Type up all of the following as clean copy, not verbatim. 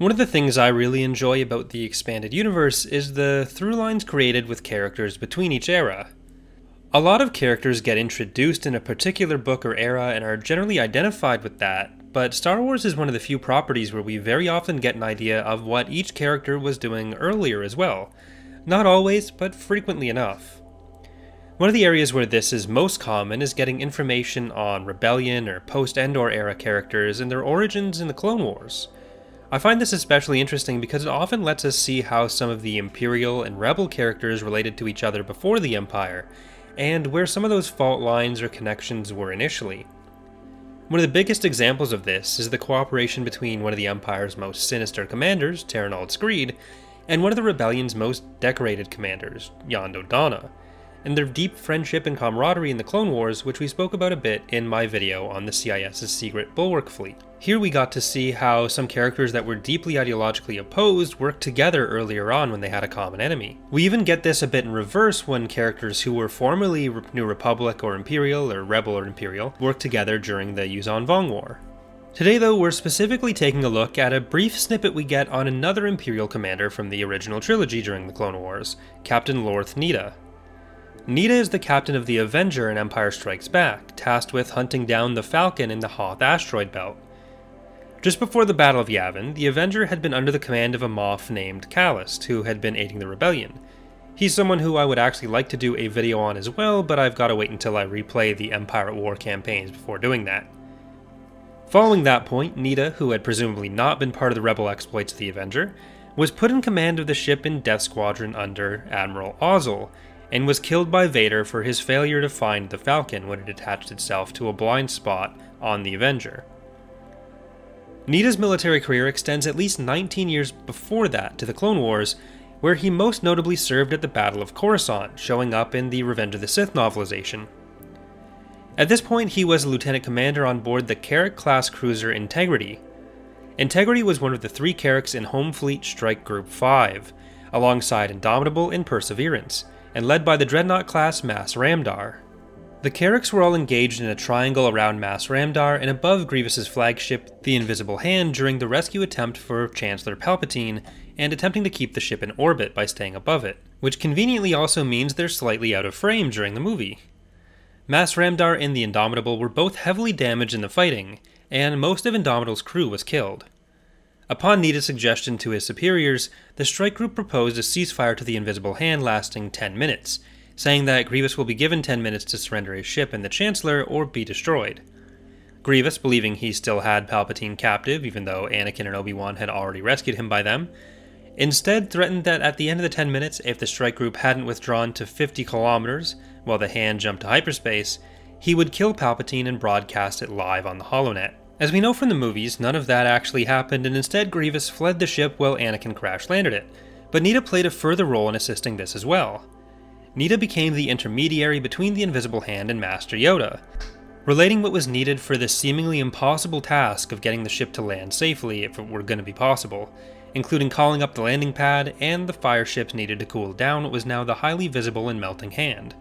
One of the things I really enjoy about the expanded universe is the through lines created with characters between each era. A lot of characters get introduced in a particular book or era and are generally identified with that, but Star Wars is one of the few properties where we very often get an idea of what each character was doing earlier as well. Not always, but frequently enough. One of the areas where this is most common is getting information on Rebellion or post-Endor era characters and their origins in the Clone Wars. I find this especially interesting because it often lets us see how some of the Imperial and Rebel characters related to each other before the Empire, and where some of those fault lines or connections were initially. One of the biggest examples of this is the cooperation between one of the Empire's most sinister commanders, Terran Screed, and one of the Rebellion's most decorated commanders, Yondo Donna, and their deep friendship and camaraderie in the Clone Wars, which we spoke about a bit in my video on the CIS's secret Bulwark fleet. Here we got to see how some characters that were deeply ideologically opposed worked together earlier on when they had a common enemy. We even get this a bit in reverse when characters who were formerly New Republic or Imperial, or Rebel or Imperial, worked together during the Yuuzhan Vong War. Today though, we're specifically taking a look at a brief snippet we get on another Imperial commander from the original trilogy during the Clone Wars, Captain Needa. Needa is the captain of the Avenger in Empire Strikes Back, tasked with hunting down the Falcon in the Hoth asteroid belt. Just before the Battle of Yavin, the Avenger had been under the command of a Moff named Kallist, who had been aiding the rebellion. He's someone who I would actually like to do a video on as well, but I've got to wait until I replay the Empire at War campaigns before doing that. Following that point, Needa, who had presumably not been part of the rebel exploits of the Avenger, was put in command of the ship in Death Squadron under Admiral Ozzel, and was killed by Vader for his failure to find the Falcon when it attached itself to a blind spot on the Avenger. Needa's military career extends at least 19 years before that to the Clone Wars, where he most notably served at the Battle of Coruscant, showing up in the Revenge of the Sith novelization. At this point, he was a lieutenant commander on board the Carrack-class cruiser Integrity. Integrity was one of the 3 Carracks in Home Fleet Strike Group 5, alongside Indomitable and Perseverance, and led by the Dreadnought-class Mas Ramdar. The Carracks were all engaged in a triangle around Mas Ramdar and above Grievous's flagship, the Invisible Hand, during the rescue attempt for Chancellor Palpatine, and attempting to keep the ship in orbit by staying above it, which conveniently also means they're slightly out of frame during the movie. Mas Ramdar and the Indomitable were both heavily damaged in the fighting, and most of Indomitable's crew was killed. Upon Needa's suggestion to his superiors, the strike group proposed a ceasefire to the Invisible Hand lasting 10 minutes, saying that Grievous will be given 10 minutes to surrender his ship and the Chancellor or be destroyed. Grievous, believing he still had Palpatine captive even though Anakin and Obi-Wan had already rescued him by them, instead threatened that at the end of the 10 minutes, if the strike group hadn't withdrawn to 50 kilometers while the Hand jumped to hyperspace, he would kill Palpatine and broadcast it live on the HoloNet. As we know from the movies, none of that actually happened, and instead Grievous fled the ship while Anakin crash-landed it, but Needa played a further role in assisting this as well. Needa became the intermediary between the Invisible Hand and Master Yoda, relating what was needed for the seemingly impossible task of getting the ship to land safely if it were going to be possible, including calling up the landing pad and the fire ships needed to cool down what was now the highly visible and melting Hand.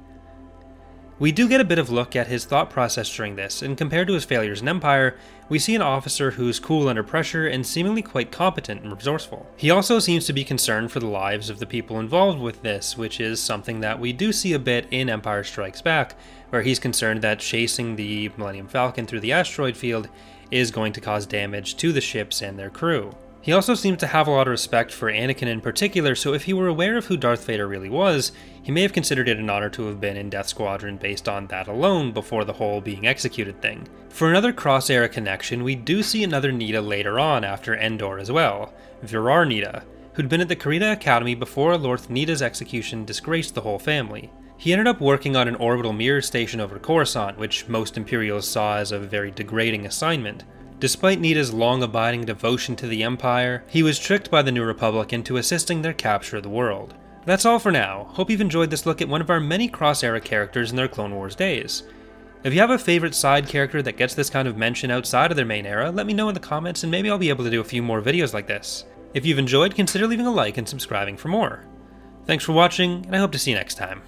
We do get a bit of look at his thought process during this, and compared to his failures in Empire, we see an officer who's cool under pressure and seemingly quite competent and resourceful. He also seems to be concerned for the lives of the people involved with this, which is something that we do see a bit in Empire Strikes Back, where he's concerned that chasing the Millennium Falcon through the asteroid field is going to cause damage to the ships and their crew. He also seems to have a lot of respect for Anakin in particular, so if he were aware of who Darth Vader really was, he may have considered it an honor to have been in Death Squadron based on that alone before the whole being executed thing. For another cross-era connection, we do see another Needa later on after Endor as well, Virar Needa, who'd been at the Karita Academy before Lord Needa's execution disgraced the whole family. He ended up working on an orbital mirror station over Coruscant, which most Imperials saw as a very degrading assignment. Despite Needa's long-abiding devotion to the Empire, he was tricked by the New Republic into assisting their capture of the world. That's all for now. Hope you've enjoyed this look at one of our many cross-era characters in their Clone Wars days. If you have a favorite side character that gets this kind of mention outside of their main era, let me know in the comments and maybe I'll be able to do a few more videos like this. If you've enjoyed, consider leaving a like and subscribing for more. Thanks for watching, and I hope to see you next time.